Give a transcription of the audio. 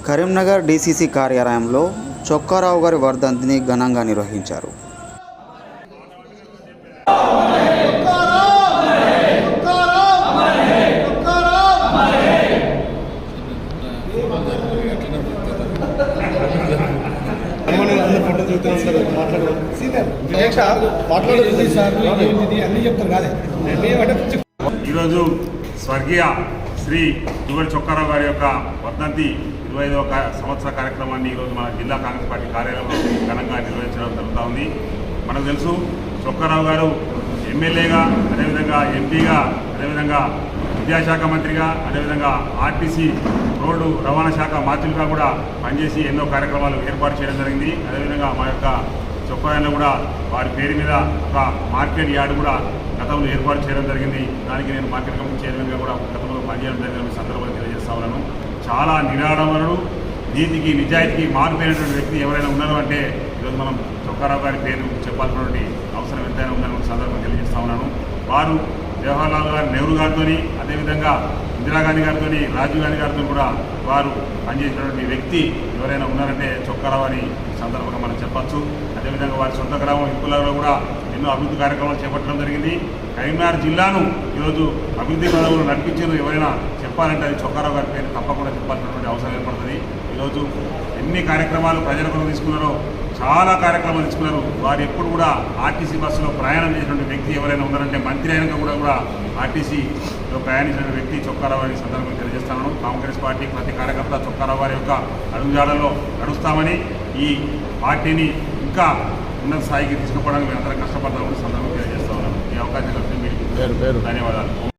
Karimnagar DCC కార్యాలయంలో చొక్కారావు గారి వర్ధంతిని ఘనంగా నిర్వహించారు. ఈరోజు స్వర్గీయ శ్రీ దువ్వెల చొక్కారావు గారి యొక్క వర్ధంతి 25వ సంవత్సర కార్యక్రమాన్ని ఈరోజు మన జిల్లా కాంగ్రెస్ పార్టీ కార్యాలయంలో ఘనంగా నిర్వహించడం జరుగుతూ ఉంది. మనకు తెలుసు చొక్కారావు గారు ఎమ్మెల్యేగా, అదేవిధంగా ఎంపీగా, అదేవిధంగా విద్యాశాఖ మంత్రిగా, అదేవిధంగా ఆర్టీసీ రోడ్డు రవాణా శాఖ మంత్రులుగా కూడా పనిచేసి ఎన్నో కార్యక్రమాలు ఏర్పాటు చేయడం జరిగింది. అదేవిధంగా మా యొక్క చొక్కారాయణలో కూడా వారి పేరు మీద ఒక మార్కెట్ యార్డు కూడా గతంలో ఏర్పాటు చేయడం జరిగింది. దానికి నేను మార్కెట్ కమిటీ చైర్మన్గా కూడా గతంలో పనిచేయడం జరిగిన సందర్భంగా తెలియజేస్తా ఉన్నాను. చాలా నిరాడంబరుడు, నీతికి నిజాయితీకి మారిపోయినటువంటి వ్యక్తి ఎవరైనా ఉన్నారు అంటే ఈరోజు మనం చొక్కారావు గారి పేరు చెప్పాల్సినటువంటి అవసరం ఎంతైనా ఉందని సందర్భంగా తెలియజేస్తా ఉన్నాను. వారు జవహర్లాల్ నెహ్రూ గారితో, అదేవిధంగా ఇందిరాగాంధీ గారితో, రాజీవ్ గాంధీ గారితో కూడా వారు పనిచేసినటువంటి వ్యక్తి ఎవరైనా ఉన్నారంటే చొక్కారావు అని సందర్భంగా మనం చెప్పచ్చు. అదేవిధంగా వారి సొంత గ్రామం ఇంకులలో కూడా ఎన్నో అభివృద్ధి కార్యక్రమాలు చేపట్టడం జరిగింది. కరీంనగర్ జిల్లాను ఈరోజు అభివృద్ధి పదవులు నడిపించేందుకు ఎవరైనా చెప్పాలంటే అది చొక్కారావు గారి పేరు తప్పకుండా చెప్పాల్సినటువంటి అవసరం ఏర్పడుతుంది. ఈరోజు ఎన్ని కార్యక్రమాలు ప్రజల కొరకు తీసుకున్నారో చాలా కార్యక్రమాలు తీసుకున్నారు. వారు ఎప్పుడు కూడా ఆర్టీసీ బస్సులో ప్రయాణం చేసినటువంటి వ్యక్తి ఎవరైనా ఉన్నారంటే మంత్రి అయినాక కూడా ఆర్టీసీలో ప్రయాణించిన వ్యక్తి చొక్కారావు అని సందర్భంగా తెలియజేస్తాను. కాంగ్రెస్ పార్టీ ప్రతి కార్యకర్త చొక్కారావు గారి యొక్క అడుగుజాడల్లో నడుస్తామని, ఈ పార్టీని ఇంకా ఉన్నత స్థాయికి తీసుకుపోవడానికి మేము అందరం కష్టపడతామని సందర్భంగా తెలియజేస్తా ఉన్నాను. ఈ అవకాశం కలిసి మీకు ధన్యవాదాలు.